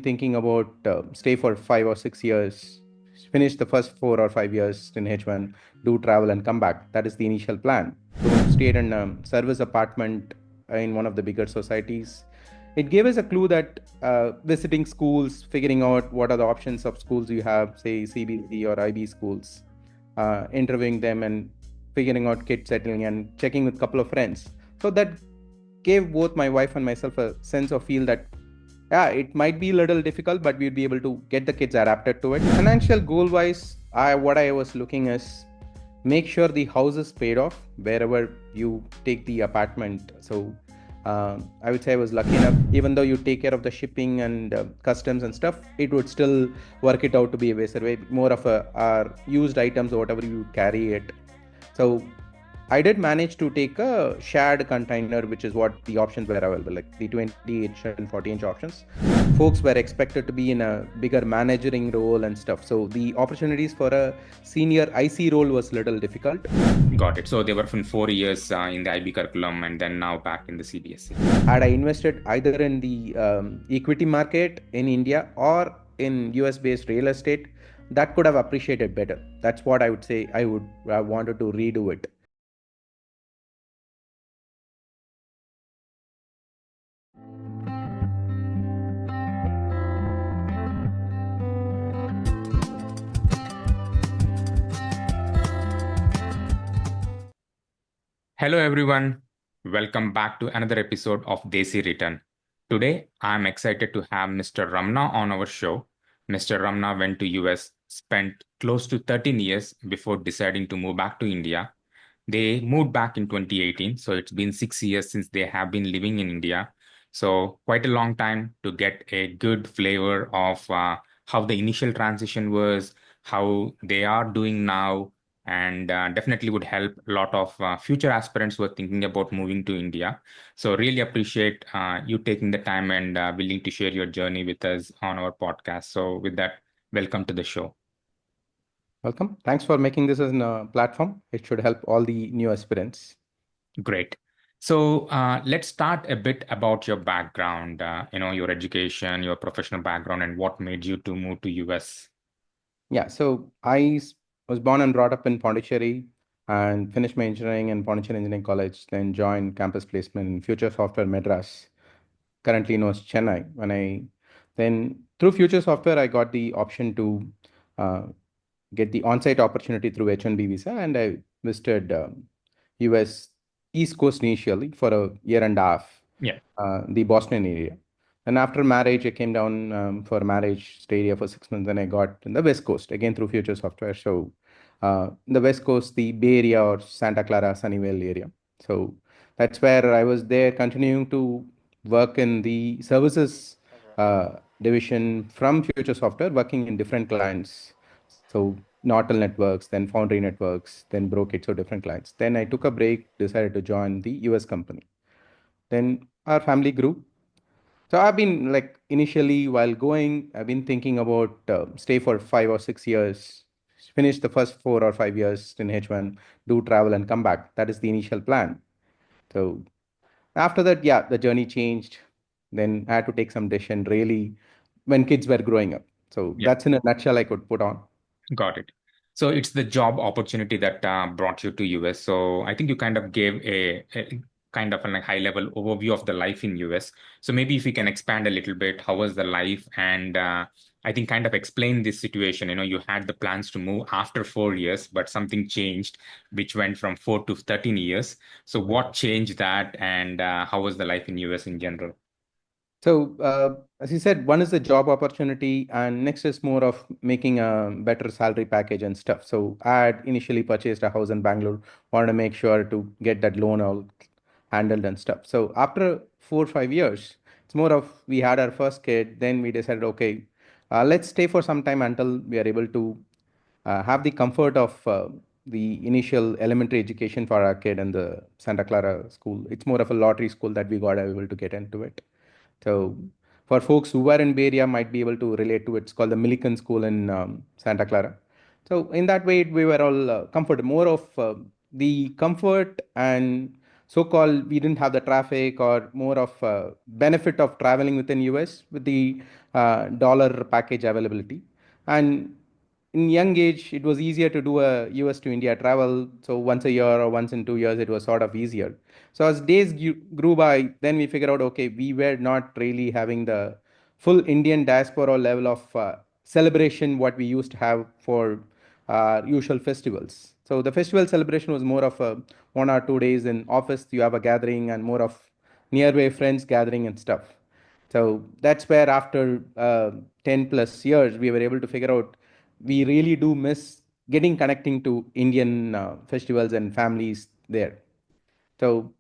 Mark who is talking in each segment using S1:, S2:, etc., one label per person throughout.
S1: thinking about stay for 5 or 6 years, finish the first 4 or 5 years in H1, do travel and come back. That is the initial plan. So stayed in a service apartment in one of the bigger societies. It gave us a clue that visiting schools, figuring out what are the options of schools you have, say CBC or IB schools, interviewing them and figuring out kid settling and checking with a couple of friends. So that gave both my wife and myself a sense of feel that yeah, it might be a little difficult, but we'd be able to get the kids adapted to it. Financial goal wise, what I was looking is make sure the house is paid off wherever you take the apartment. So I would say I was lucky enough, even though you take care of the shipping and customs and stuff, it would still work it out to be a better way, more of a our used items or whatever you carry it. So I did manage to take a shared container, which is what the options were available, like the 20-inch and 40-inch options. Folks were expected to be in a bigger managing role and stuff. So the opportunities for a senior IC role was little difficult.
S2: Got it. So they were from 4 years in the IB curriculum and then now back in the CBSE.
S1: Had I invested either in the equity market in India or in US-based real estate, that could have appreciated better. That's what I would say. I wanted to redo it.
S2: Hello, everyone. Welcome back to another episode of Desi Return. Today, I'm excited to have Mr. Ramana on our show. Mr. Ramana went to US, spent close to 13 years before deciding to move back to India. They moved back in 2018, so it's been 6 years since they have been living in India. So quite a long time to get a good flavor of how the initial transition was, how they are doing now, and definitely would help a lot of future aspirants who are thinking about moving to India. So really appreciate you taking the time and willing to share your journey with us on our podcast. So with that, welcome to the show.
S1: Welcome. Thanks for making this as a platform. It should help all the new aspirants.
S2: Great. So let's start a bit about your background, your education, your professional background, and what made you to move to US.
S1: Yeah, so was born and brought up in Pondicherry and finished my engineering in Pondicherry Engineering College, then joined campus placement in Future Software Madras, currently known as Chennai. Then through Future Software, I got the option to uh, get the on-site opportunity through H-1B visa, and I visited US East Coast initially for a year and a half,
S2: Yeah.
S1: the Boston area. And after marriage, I came down for marriage, stayed here for 6 months, and I got in the West Coast again through Future Software. So, in the West Coast, the Bay Area or Santa Clara, Sunnyvale area. So that's where I was there, continuing to work in the services division from Future Software, working in different clients. So Nortel Networks, then Foundry Networks, then Brocade, so different clients. Then I took a break, decided to join the US company. Then our family grew. So I've been like initially while going, I've been thinking about stay for 5 or 6 years, finish the first 4 or 5 years in H1, do travel and come back. That is the initial plan. So after that, yeah, the journey changed. Then I had to take some decision really when kids were growing up. So
S2: Yeah.
S1: that's in a nutshell I could put on.
S2: Got it. So it's the job opportunity that brought you to US. So I think you kind of gave a kind of a like high level overview of the life in US. So maybe if we can expand a little bit, how was the life? And I think kind of explain this situation. You had the plans to move after 4 years, but something changed, which went from 4 to 13 years. So what changed that, and how was the life in US in general?
S1: So, as you said, one is the job opportunity, and next is more of making a better salary package and stuff. So, I had initially purchased a house in Bangalore, wanted to make sure to get that loan all handled and stuff. So, after 4 or 5 years, it's more of we had our first kid, then we decided, okay, let's stay for some time until we are able to have the comfort of the initial elementary education for our kid in the Santa Clara school. It's more of a lottery school that we got able to get into it. So for folks who are in Bay Area might be able to relate to it. It's called the Millikan School in Santa Clara. So in that way, we were all comfortable, more of the comfort and so-called we didn't have the traffic or more of benefit of traveling within US with the dollar package availability. And in young age, it was easier to do a US to India travel. So once a year or once in 2 years, it was sort of easier. So as days grew by, then we figured out, okay, we were not really having the full Indian diaspora level of celebration what we used to have for usual festivals. So the festival celebration was more of a 1 or 2 days in office. You have a gathering and more of nearby friends gathering and stuff. So that's where after 10 plus years, we were able to figure out we really do miss getting connecting to Indian festivals and families there. So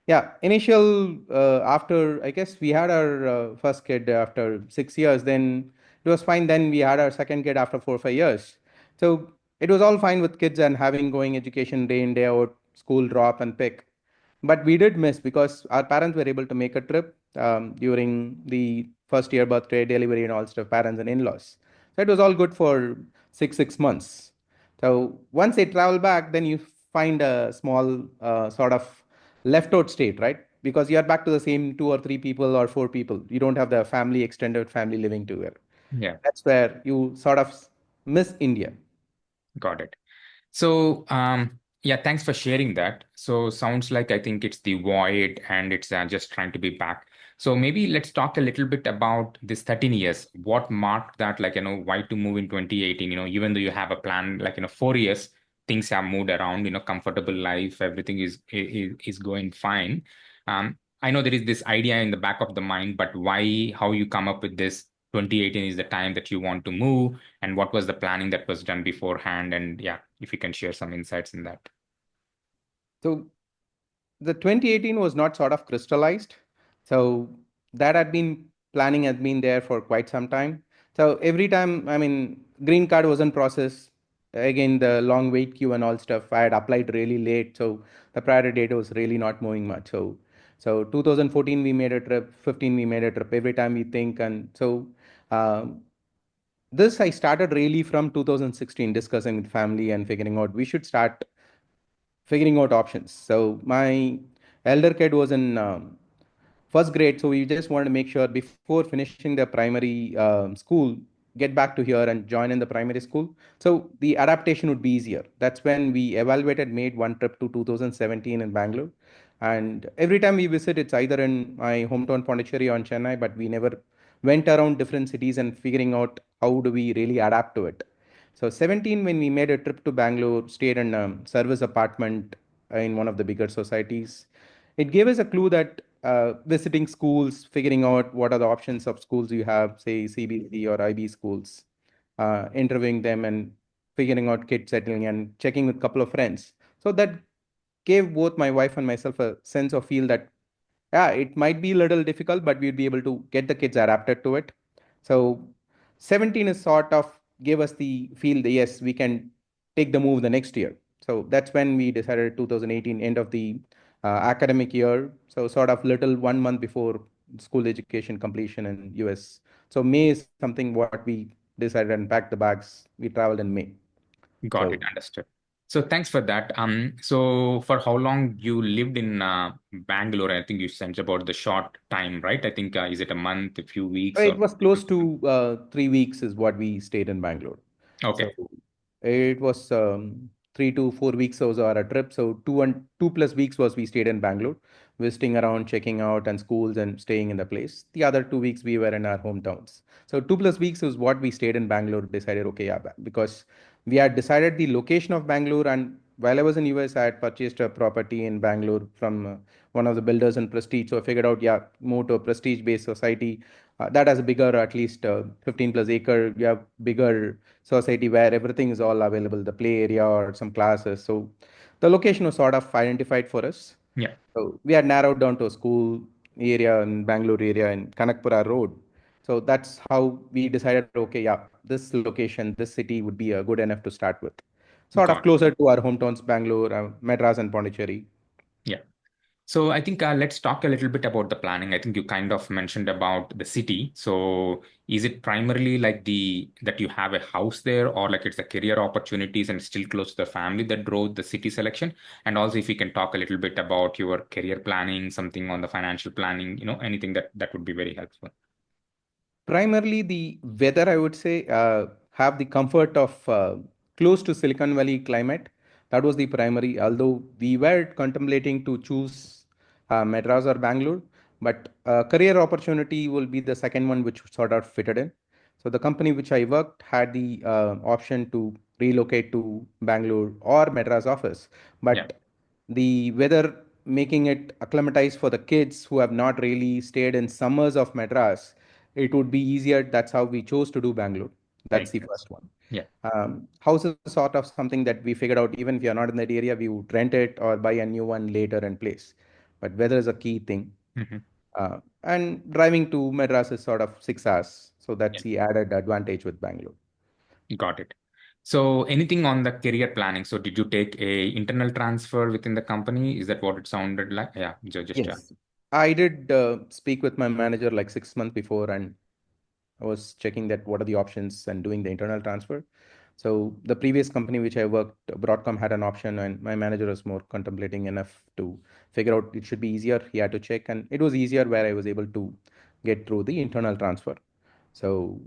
S1: yeah, initial after I guess we had our first kid after 6 years, then it was fine. Then we had our second kid after 4 or 5 years. So it was all fine with kids and having going education day in day out, school drop and pick. But we did miss because our parents were able to make a trip during the first year birthday, delivery, and all stuff, parents and in-laws. So it was all good for six months. So once they travel back, then you find a small sort of left out state, right? Because you are back to the same 2 or 3 people or 4 people. You don't have the family, extended family living together.
S2: Yeah,
S1: That's where you sort of miss India.
S2: got it. So, yeah, thanks for sharing that. So, sounds like I think it's the void and it's just trying to be back. So, maybe let's talk a little bit about this 13 years. What marked that, like, why to move in 2018? Even though you have a plan, like, 4 years, things have moved around, comfortable life, everything is going fine. I know there is this idea in the back of the mind, but why, how you come up with this 2018 is the time that you want to move, and what was the planning that was done beforehand? And yeah, if you can share some insights in that.
S1: So the 2018 was not sort of crystallized. So that had been planning has been there for quite some time. So every time, I mean, green card was in process. Again, the long wait queue and all stuff. I had applied really late, so the priority date was really not moving much. So 2014 we made a trip, 15 we made a trip. Every time we think, and so um, this I started really from 2016, discussing with family and figuring out we should start figuring out options. So my elder kid was in first grade, so we just wanted to make sure before finishing the primary school, get back to here and join in the primary school. So the adaptation would be easier. That's when we evaluated, made one trip to 2017 in Bangalore. And every time we visit, it's either in my hometown Pondicherry or in Chennai, but we never went around different cities and figuring out how do we really adapt to it. So 17, when we made a trip to Bangalore, stayed in a service apartment in one of the bigger societies, it gave us a clue that visiting schools, figuring out what are the options of schools you have, say CBC or IB schools, interviewing them and figuring out kid settling and checking with a couple of friends. So that gave both my wife and myself a sense of feel that yeah, it might be a little difficult, but we'd be able to get the kids adapted to it. So 17 is sort of gave us the feel that yes, we can take the move the next year. So that's when we decided 2018, end of the academic year. So sort of little 1 month before school education completion in US. So May is something what we decided and packed the bags. We traveled in May.
S2: Got it,
S1: So
S2: understood. So thanks for that. So for how long you lived in Bangalore? I think you said about the short time, right? I think is it a month, a few weeks,
S1: it
S2: or
S1: was close to 3 weeks is what we stayed in Bangalore.
S2: okay,
S1: So it was 3 to 4 weeks was our trip. So 2 plus weeks was we stayed in Bangalore, visiting around, checking out and schools and staying in the place. The other 2 weeks we were in our hometowns. So 2 plus weeks is what we stayed in Bangalore. Decided okay, yeah, because we had decided the location of Bangalore, and while I was in US, I had purchased a property in Bangalore from one of the builders in Prestige. So I figured out, yeah, move to a prestige-based society that has a bigger, at least 15 plus acre. You have bigger society where everything is all available, the play area or some classes. So the location was sort of identified for us.
S2: yeah,
S1: So we had narrowed down to a school area in Bangalore area in Kanakpura Road. So that's how we decided, okay, yeah, this location, this city would be good enough to start with. Sort of
S2: got it.
S1: closer to our hometowns, Bangalore, Madras and Pondicherry.
S2: Yeah. So I think let's talk a little bit about the planning. I think you kind of mentioned about the city. So is it primarily like the that you have a house there, or like it's the career opportunities and still close to the family that drove the city selection? And also, if you can talk a little bit about your career planning, something on the financial planning, anything that would be very helpful.
S1: Primarily, the weather, I would say, have the comfort of close to Silicon Valley climate. That was the primary, although we were contemplating to choose Madras or Bangalore, but career opportunity will be the second one which sort of fitted in. So the company which I worked had the option to relocate to Bangalore or Madras office,
S2: Yeah,
S1: but the weather making it acclimatized for the kids who have not really stayed in summers of Madras, it would be easier. That's how we chose to do Bangalore. That's
S2: makes
S1: the
S2: sense.
S1: first one.
S2: Yeah,
S1: House is sort of something that we figured out, even if you're not in that area, we would rent it or buy a new one later in place. But weather is a key thing.
S2: hmm,
S1: And driving to Madras is sort of 6 hours. So
S2: yeah,
S1: that's the added advantage with Bangalore.
S2: got it. So anything on the career planning? So did you take a internal transfer within the company? Is that what it sounded like? Yeah, just
S1: Yes. I did speak with my manager like 6 months before, and I was checking that what are the options and doing the internal transfer. So the previous company which I worked, Broadcom had an option, and my manager was more contemplating enough to figure out it should be easier. He had to check, and it was easier where I was able to get through the internal transfer. So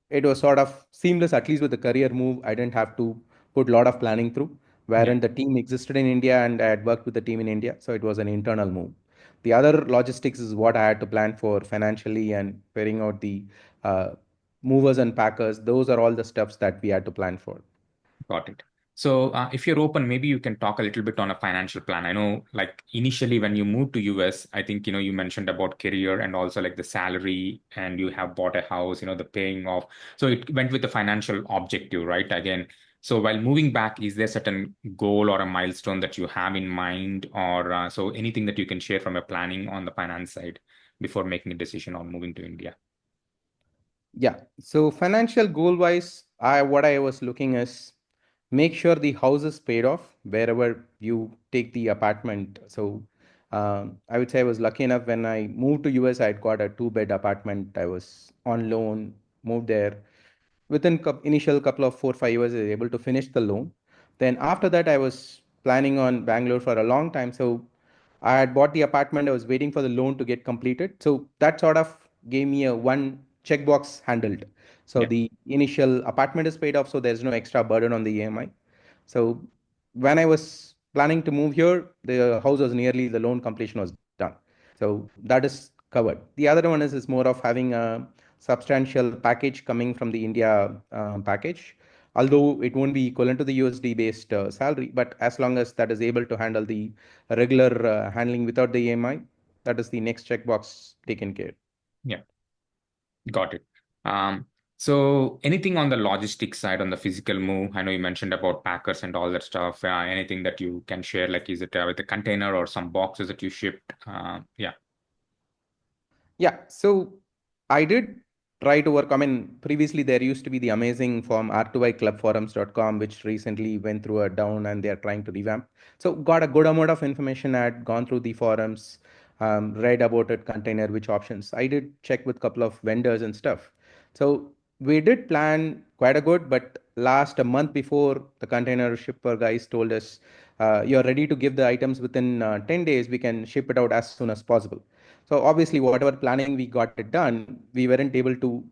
S1: it was sort of seamless, at least with the career move. I didn't have to put a lot of planning through,
S2: yeah,
S1: wherein the team existed in India and I had worked with the team in India. So it was an internal move. The other logistics is what I had to plan for financially and figuring out the uh, movers and packers. Those are all the steps that we had to plan for.
S2: got it. So if you're open, maybe you can talk a little bit on a financial plan. I know, like initially when you moved to US, I think you mentioned about career and also like the salary, and you have bought a house, the paying off. So it went with the financial objective, right? Again, so while moving back, is there certain goal or a milestone that you have in mind, or so anything that you can share from a planning on the finance side before making a decision on moving to India?
S1: Yeah. So financial goal wise, I what I was looking is make sure the house is paid off wherever you take the apartment. So I would say I was lucky enough when I moved to US, I had got a two-bed apartment. I was on loan, moved there. Within initial couple of 4 5 years, I was able to finish the loan. Then after that, I was planning on Bangalore for a long time. So I had bought the apartment. I was waiting for the loan to get completed. So that sort of gave me a one checkbox handled. So
S2: Yeah,
S1: the initial apartment is paid off, so there's no extra burden on the EMI. So when I was planning to move here, the house was nearly the loan completion was done. So that is covered. The other one is more of having a substantial package coming from the India package, although it won't be equivalent to the USD based salary, but as long as that is able to handle the regular handling without the EMI, that is the next checkbox taken care.
S2: yeah. Got it. Um, so anything on the logistics side, on the physical move? I know you mentioned about packers and all that stuff. Anything that you can share, like is it with a container or some boxes that you shipped? Yeah,
S1: Yeah, so I did try to work. I mean, previously there used to be the amazing form r2yclubforums.com, which recently went through a down and they are trying to revamp. So got a good amount of information. I had gone through the forums, read about it, container, which options. I did check with a couple of vendors and stuff. So we did plan quite a good, but last a month before the container shipper guys told us, you're ready to give the items within 10 days, we can ship it out as soon as possible. So obviously, whatever planning we got it done, we weren't able to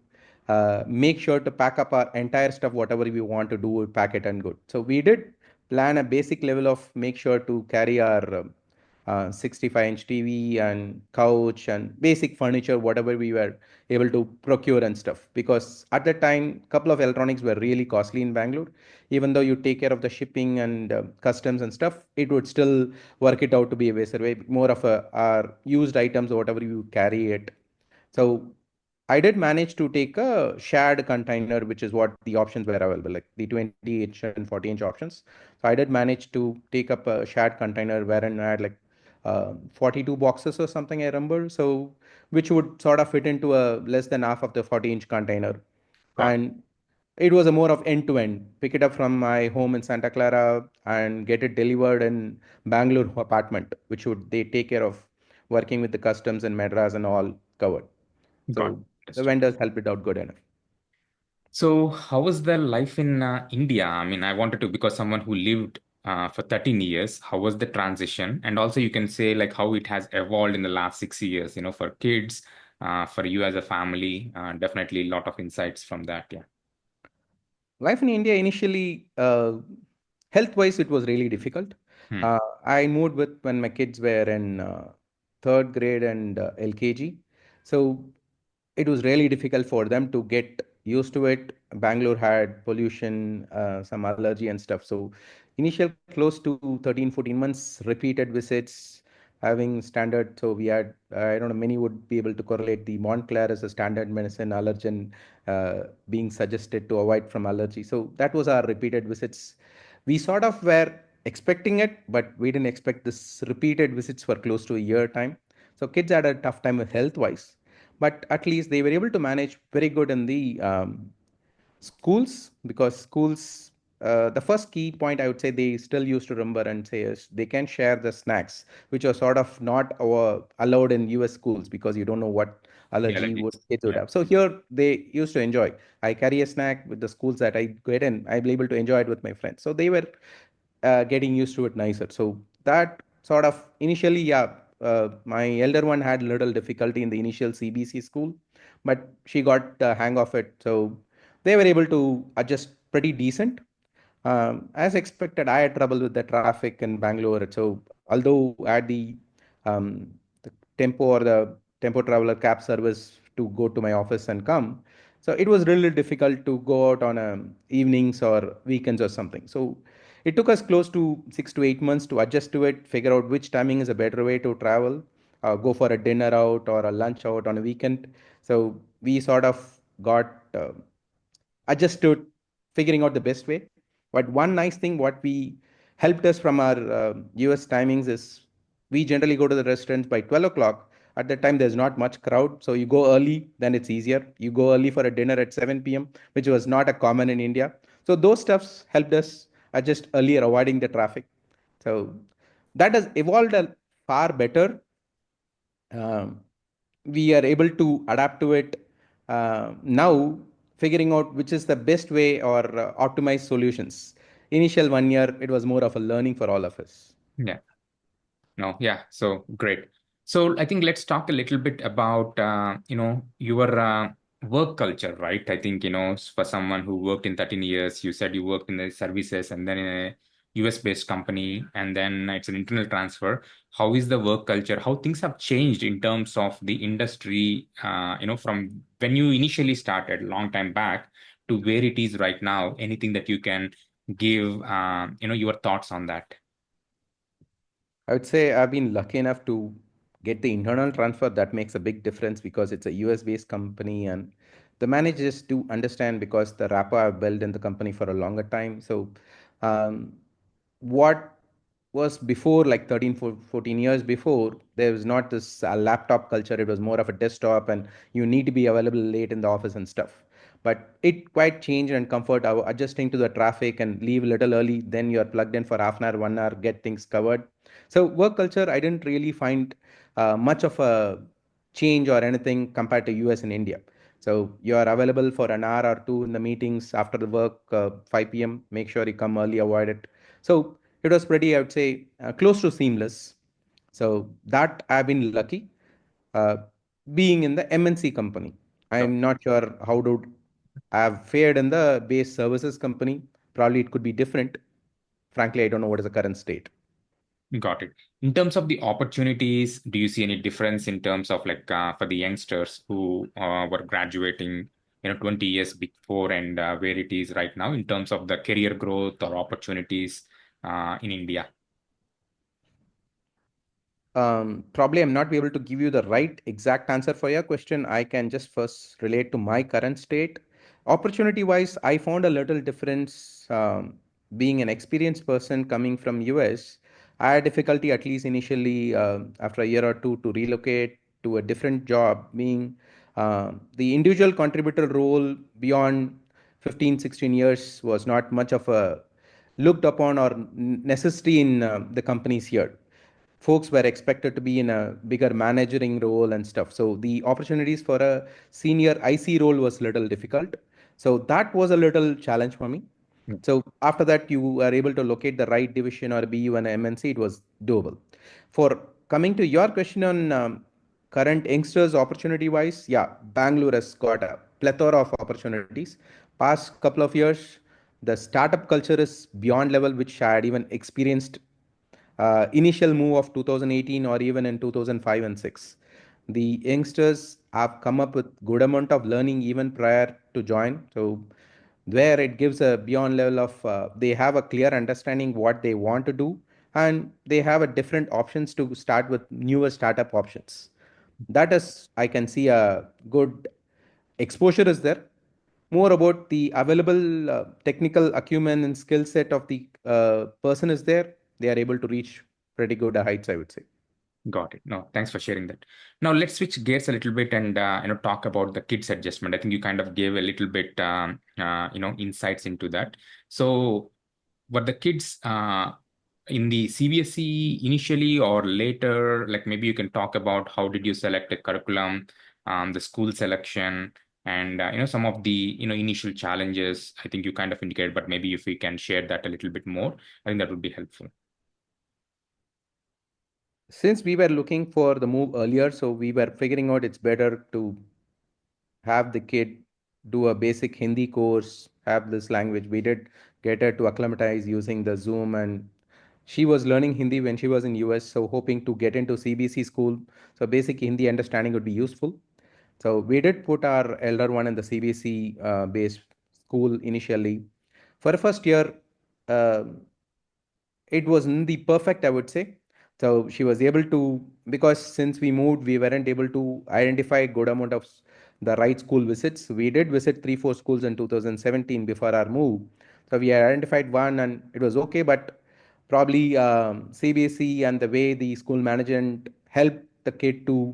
S1: make sure to pack up our entire stuff, whatever we want to do, pack it and good. So we did plan a basic level of make sure to carry our 65-inch TV and couch and basic furniture, whatever we were able to procure and stuff. Because at that time, a couple of electronics were really costly in Bangalore. Even though you take care of the shipping and customs and stuff, it would still work it out to be a better way, more of a our used items or whatever you carry it. So I did manage to take a shared container, which is what the options were available, like the 20-inch and 40-inch options. So I did manage to take up a shared container wherein I had like 42 boxes or something, I remember. So which would sort of fit into a less than half of the 40-inch container.
S2: got it.
S1: And It was a more of end to end. Pick it up from my home in Santa Clara and get it delivered in Bangalore apartment, which would they take care of working with the customs and Madras and all covered.
S2: Got
S1: So the
S2: understood.
S1: vendors helped it out good enough.
S2: So, how was the life in India? I mean, I wanted to, because someone who lived for 13 years, how was the transition? And also, you can say like how it has evolved in the last 6 years, for kids, for you as a family. Definitely a lot of insights from that. Yeah.
S1: Life in India initially, health-wise, it was really difficult.
S2: Hmm.
S1: I moved with when my kids were in third grade and LKG, so it was really difficult for them to get used to it. Bangalore had pollution, some allergy and stuff. So initial close to 13, 14 months, repeated visits, having standard. So we had, I don't know, many would be able to correlate the Montclair as a standard medicine allergen being suggested to avoid from allergy. So that was our repeated visits. We sort of were expecting it, but we didn't expect this repeated visits for close to a year time. So kids had a tough time with health wise, but at least they were able to manage very good in the schools, because schools, the first key point I would say they still used to remember and say is they can share the snacks, which are sort of not allowed in US schools because you don't know what
S2: Yeah,
S1: allergy would
S2: allergies.
S1: kids would
S2: Yeah.
S1: have. So here they used to enjoy. I carry a snack with the schools that I get in. I'm able to enjoy it with my friends. So they were getting used to it nicer. So that sort of initially, yeah, my elder one had little difficulty in the initial CBC school, but she got the hang of it. So they were able to adjust pretty decent. As expected, I had trouble with the traffic in Bangalore. So although I had the tempo or the tempo traveler cab service to go to my office and come, so it was really difficult to go out on evenings or weekends or something. So it took us close to 6 to 8 months to adjust to it, figure out which timing is a better way to travel, go for a dinner out or a lunch out on a weekend. So we sort of got adjusted, figuring out the best way. But one nice thing what we helped us from our US timings is we generally go to the restaurants by 12 o'clock. At that time, there's not much crowd. So you go early, then it's easier. You go early for a dinner at 7 p.m., which was not a common in India. So those stuffs helped us adjust earlier, avoiding the traffic. So that has evolved a far better. um, we are able to adapt to it now, figuring out which is the best way or optimized solutions. Initial 1 year, it was more of a learning for all of us.
S2: Yeah. No, yeah, so great. So I think let's talk a little bit about your work culture, right? I think for someone who worked in 13 years, you said you worked in the services and then in a US based company, and then it's an internal transfer. How is the work culture? How things have changed in terms of the industry? From when you initially started long time back to where it is right now. Anything that you can give, your thoughts on that?
S1: I would say I've been lucky enough to get the internal transfer. That makes a big difference because it's a US based company, and the managers do understand because the rapport I've built in the company for a longer time. So, um, what was before, like 13, 14 years before, there was not this laptop culture. It was more of a desktop, and you need to be available late in the office and stuff. But it quite changed and comfort adjusting to the traffic and leave a little early. Then you're plugged in for half an hour, 1 hour, get things covered. So work culture, I didn't really find much of a change or anything compared to US and India. So you are available for an hour or two in the meetings after the work, 5 p.m. Make sure you come early, avoid it. So it was pretty, I would say, close to seamless. So that I've been lucky. Uh, Being in the MNC company, I'm not sure how to I've fared in the base services company. Probably it could be different. Frankly, I don't know what is the current state.
S2: Got it. In terms of the opportunities, do you see any difference in terms of like for the youngsters who were graduating, 20 years before and where it is right now in terms of the career growth or opportunities in India?
S1: Probably I'm not be able to give you the right exact answer for your question. I can just first relate to my current state. Opportunity wise, I found a little difference. Being an experienced person coming from US, I had difficulty at least initially after a year or two to relocate to a different job. Being the individual contributor role beyond 15, 16 years was not much of a looked upon or necessity in the companies here. Folks were expected to be in a bigger managing role and stuff. So the opportunities for a senior IC role was little difficult. So that was a little challenge for me.
S2: Mm.
S1: So after that, you are able to locate the right division or BU and MNC. It was doable. For coming to your question on current youngsters opportunity wise, yeah, Bangalore has got a plethora of opportunities. Past couple of years, the startup culture is beyond level, which I had even experienced initial move of 2018 or even in 2005 and 6. The youngsters have come up with good amount of learning even prior to join. So where it gives a beyond level of they have a clear understanding what they want to do, and they have a different options to start with newer startup options. That is, I can see a good exposure is there. More about the available technical acumen and skill set of the person is there. They are able to reach pretty good heights, I would say.
S2: Got it. No, thanks for sharing that. Now let's switch gears a little bit and talk about the kids adjustment. I think you kind of gave a little bit insights into that. So were the kids in the CBSE initially or later? Like maybe you can talk about how did you select a curriculum, the school selection, and some of the initial challenges. I think you kind of indicated, but maybe if we can share that a little bit more, I think that would be helpful.
S1: Since we were looking for the move earlier, so we were figuring out it's better to have the kid do a basic Hindi course, have this language. We did get her to acclimatize using the Zoom, and she was learning Hindi when she was in US, so hoping to get into CBC school. So basic Hindi understanding would be useful. So we did put our elder one in the CBC based school initially. For the first year, uh, it wasn't the perfect, I would say. So she was able to, because since we moved, we weren't able to identify a good amount of the right school visits. We did visit 3, 4 schools in 2017 before our move. So we identified one and it was okay, but probably CBSE and the way the school management helped the kid to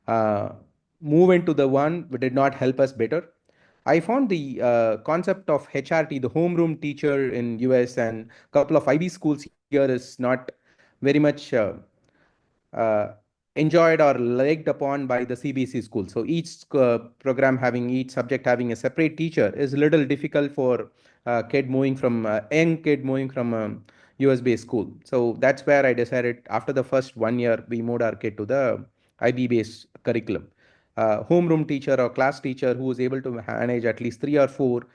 S1: uh, move into the one did not help us better. I found the concept of HRT, the homeroom teacher in US and couple of IB schools here is not very much uh, enjoyed or liked upon by the CBSE school. So each program having each subject having a separate teacher is a little difficult for kid moving from young kid moving from US based school. So that's where I decided after the first 1 year we moved our kid to the IB based curriculum. Homeroom teacher or class teacher who is able to manage at least 3 or 4,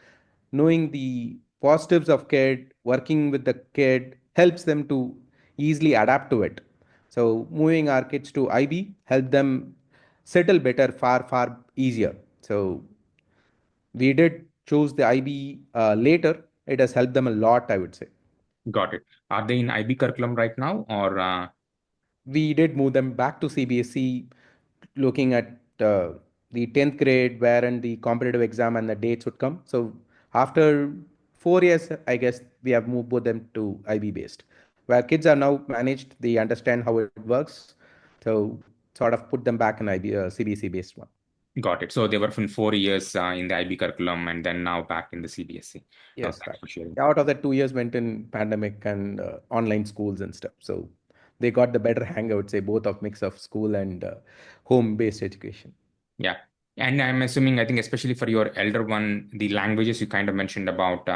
S1: knowing the positives of kid, working with the kid helps them to easily adapt to it. So moving our kids to IB help them settle better, far easier. So we did choose the IB later. It has helped them a lot, I would say.
S2: Got it. Are they in IB curriculum right now, or
S1: We did move them back to CBSE, looking at the 10th grade, wherein the competitive exam and the dates would come. So after 4 years, I guess we have moved both them to IB based, where kids are now managed, they understand how it works. So sort of put them back in IB, CBSE based one.
S2: got it? So they were from 4 years in the IB curriculum and then now back in the CBSE. No,
S1: Yes,
S2: thanks
S1: right.
S2: for sharing.
S1: Out of that 2 years went in pandemic and online schools and stuff. So they got the better hang, I would say, both of mix of school and home-based education.
S2: Yeah. And I'm assuming, I think, especially for your elder one, the languages you kind of mentioned about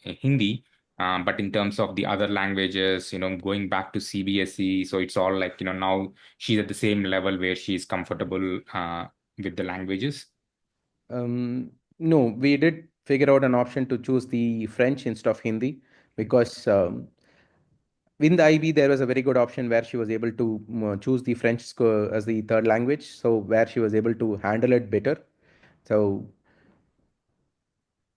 S2: Hindi, but in terms of the other languages, going back to CBSE, so it's all like, now she's at the same level where she's comfortable with the languages.
S1: No, we did figure out an option to choose the French instead of Hindi because in the IB there was a very good option where she was able to choose the French as the third language, so where she was able to handle it better. So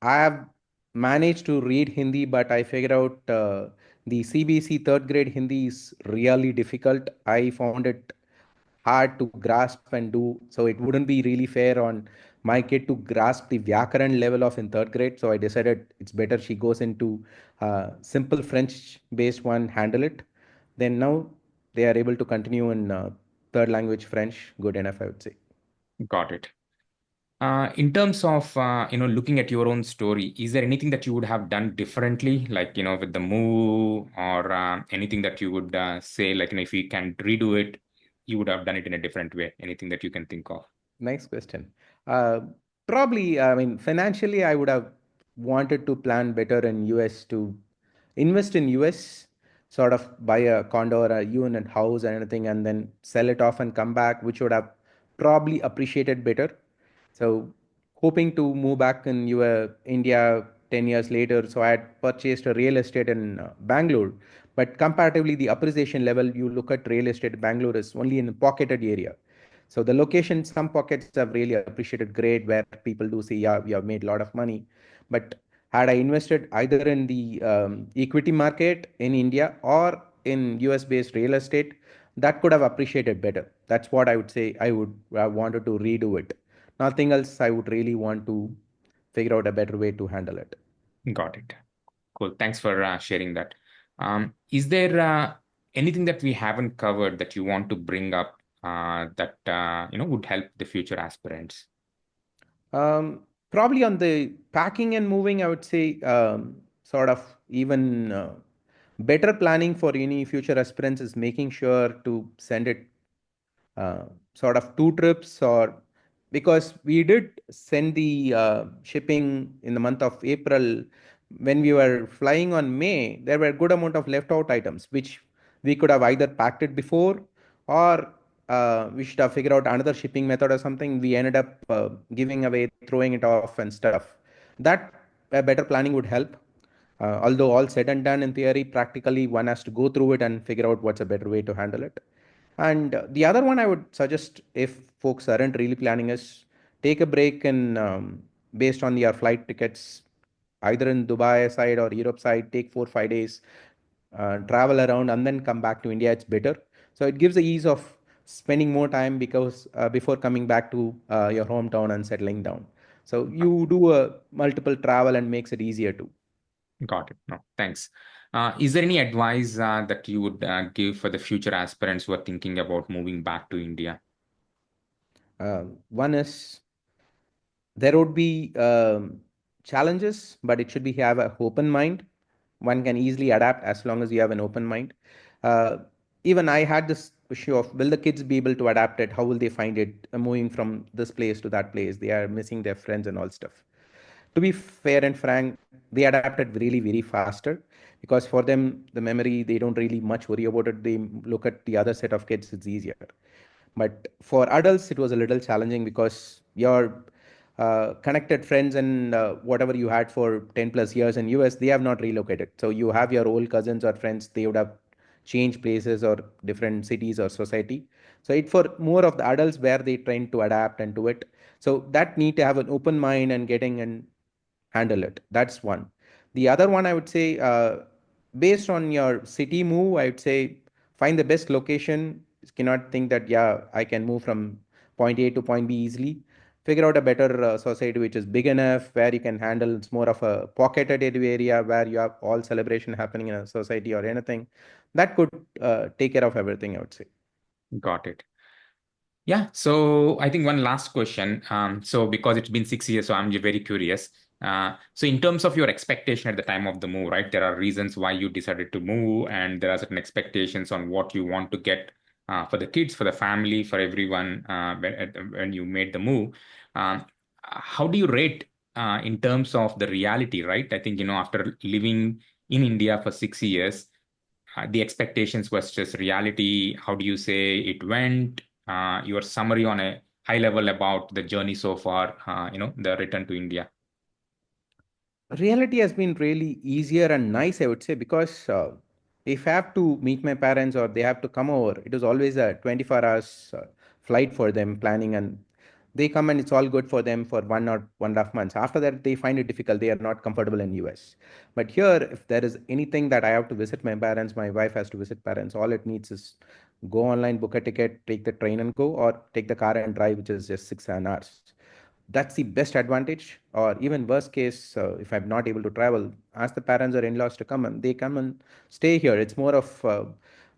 S1: I have managed to read Hindi, but I figured out the CBC third grade Hindi is really difficult. I found it hard to grasp and do. So it wouldn't be really fair on my kid to grasp the Vyakaran level of in third grade. So I decided it's better she goes into simple French based one, handle it. Then now they are able to continue in third language French good enough, I would say.
S2: Got it. In terms of looking at your own story, is there anything that you would have done differently, like with the move, or anything that you would say, like if you can redo it, you would have done it in a different way? Anything that you can think of?
S1: Nice question. Uh, Probably, I mean, financially, I would have wanted to plan better in US to invest in US, sort of buy a condo or a unit house and anything, and then sell it off and come back, which would have probably appreciated better. So, hoping to move back in India 10 years later. So, I had purchased a real estate in Bangalore, but comparatively, the appreciation level you look at real estate in Bangalore is only in a pocketed area. So the location, some pockets have really appreciated great where people do say, yeah, we have made a lot of money. But had I invested either in the equity market in India or in US based real estate, that could have appreciated better. That's what I would say. I would have wanted to redo it. Nothing else. I would really want to figure out a better way to handle it.
S2: Got it. Cool. Thanks for sharing that. Is there anything that we haven't covered that you want to bring up that would help the future aspirants?
S1: Probably on the packing and moving, I would say sort of even better planning for any future aspirants is making sure to send it uh, sort of two trips, or because we did send the shipping in the month of April. When we were flying on May, there were a good amount of left out items which we could have either packed it before, or we should have figured out another shipping method or something. We ended up giving away, throwing it off and stuff. That better planning would help. Although all said and done in theory, practically one has to go through it and figure out what's a better way to handle it. And the other one I would suggest, if folks aren't really planning, is take a break and based on your flight tickets, either in Dubai side or Europe side, take 4 5 days, travel around and then come back to India. It's better. So it gives the ease of spending more time because before coming back to your hometown and settling down. So you do a multiple travel and makes it easier too.
S2: Got it. No, thanks. Is there any advice that you would give for the future aspirants who are thinking about moving back to India?
S1: One is there would be challenges, but it should be have an open mind. One can easily adapt as long as you have an open mind. Uh, Even I had this issue of, will the kids be able to adapt it? How will they find it moving from this place to that place? They are missing their friends and all stuff. To be fair and frank, they adapted really, very faster because for them, the memory, they don't really much worry about it. They look at the other set of kids, it's easier. But for adults, it was a little challenging because your connected friends and whatever you had for 10 plus years in US, they have not relocated. So you have your old cousins or friends, they would have changed places or different cities or society. So it for more of the adults where they trying to adapt and do it. So that need to have an open mind and getting and handle it. That's one. The other one, I would say, based on your city move, I would say find the best location. You cannot think that, yeah, I can move from point A to point B easily. Figure out a better society which is big enough where you can handle. It's more of a pocketed area where you have all celebration happening in a society or anything that could take care of everything, I would say.
S2: Got it. Yeah, so I think one last question. So because it's been 6 years, so I'm very curious. So in terms of your expectation at the time of the move, right? There are reasons why you decided to move, and there are certain expectations on what you want to get for the kids, for the family, for everyone when you made the move. How do you rate in terms of the reality, right? I think, after living in India for 6 years, the expectations versus reality, how do you say it went? Your summary on a high level about the journey so far, the return to India.
S1: Reality has been really easier and nice, I would say, because if I have to meet my parents or they have to come over, it was always a 24 hours flight for them planning, and they come and it's all good for them for 1 or 1.5 months. After that, they find it difficult. They are not comfortable in US. But here, if there is anything that I have to visit my parents, my wife has to visit parents, all it needs is go online, book a ticket, take the train and go, or take the car and drive, which is just 6 7 hours. That's the best advantage. Or even worst case, if I'm not able to travel, ask the parents or in-laws to come and they come and stay here. It's more of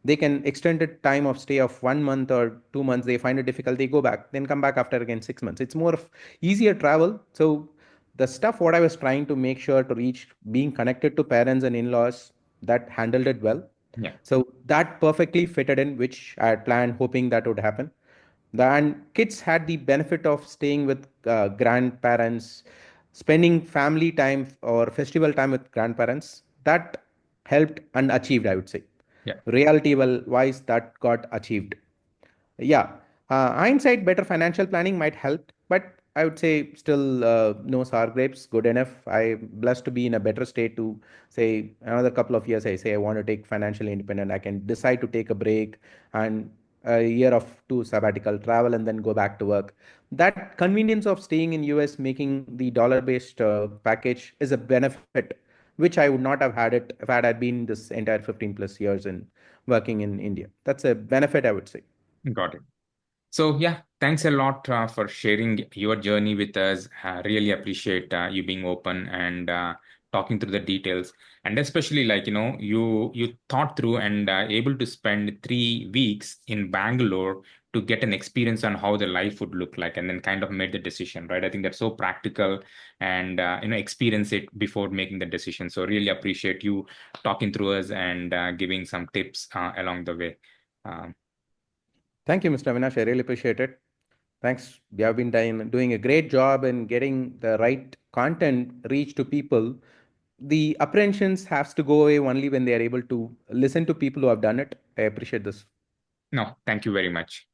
S1: They can extend the time of stay of 1 month or 2 months. They find it difficult, they go back, then come back after again 6 months. It's more of easier travel. So the stuff what I was trying to make sure to reach, being connected to parents and in-laws, that handled it well.
S2: Yeah.
S1: So that perfectly fitted in, which I had planned, hoping that would happen. And kids had the benefit of staying with grandparents, spending family time or festival time with grandparents. That helped and achieved, I would say.
S2: Yeah.
S1: Reality wise, that got achieved. Yeah, hindsight, better financial planning might help, but I would say still no sour grapes, good enough. I'm blessed to be in a better state to say another couple of years. I say I want to take financially independent. I can decide to take a break and a year of two sabbatical travel and then go back to work. That convenience of staying in US, making the dollar-based package is a benefit which I would not have had it if I had been this entire 15 plus years in working in India. That's a benefit, I would say.
S2: Got it. So, yeah, thanks a lot for sharing your journey with us. Really appreciate you being open and talking through the details. And especially, like, you thought through and able to spend 3 weeks in Bangalore to get an experience on how the life would look like, and then kind of made the decision, right? I think that's so practical, and experience it before making the decision. So, really appreciate you talking through us and giving some tips along the way. Um,
S1: Thank you, Mr. Avinash. I really appreciate it. Thanks. You have been doing a great job in getting the right content reach to people. The apprehensions has to go away only when they are able to listen to people who have done it. I appreciate this.
S2: no, thank you very much.